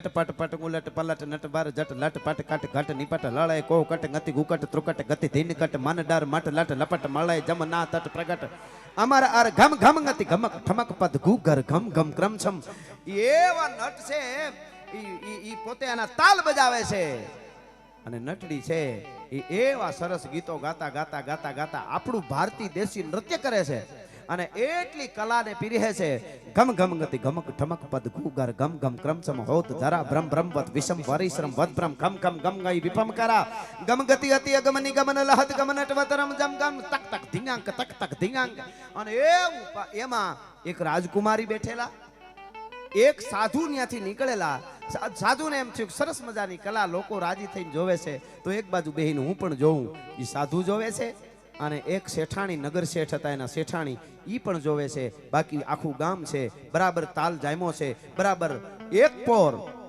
છટ પટ પટ ઉલટ પલટ નટ બાર જટ લટ પટ કટ ઘટ નિપટ લળાય કો કટ ગતિ ગુકટ ત્રુકટ ગતિ ધીન કટ મન ડાર મટ લટ લપટ મળાય જમ ના તટ પ્રગટ અમાર આર ઘમ ઘમ ગતિ ઘમક ઠમક પદ ગુગર ઘમ ઘમ ક્રમ છમ એવા નટ છે ઈ પોતે આના તાલ બજાવે છે અને નટડી છે એ એવા સરસ ગીતો ગાતા ગાતા ગાતા ગાતા આપણું ભારતીય દેશી નૃત્ય કરે છે અને એટલી કલાને પીરે છે ગમ ગમ ગતિ ગમક ઠમક પદ ગુગર ગમ ગમ ક્રમસમ હોત ધરા બ્રહ્મ બ્રહ્મવત વિષમ પરિશ્રમ વદ બ્રહ્મ ખમ ખમ ગમ ગઈ વિપમ કરા ગમ ગતિ અતિ અગમની ગમન લહત ગમનટ વતરમ જમ ગમ તક તક ધીંગાંક તક તક ધીંગાંક અને એમાં એક રાજકુમારી બેઠેલા એક સાધુ ત્યાંથી નીકળેલા સાધુને એમ થયું સરસ મજાની કલા લોકો રાજી થઈને જોવે છે તો એક બાજુ બેહીને હું પણ જોઉં એ સાધુ જોવે છે અને એક શેઠાણી નગર શેઠ હતા એના શેઠાણી ઈ પણ જોવે છે બાકી આખું ગામ છે બરાબર તાલ જામ્યો છે બરાબર એક પોર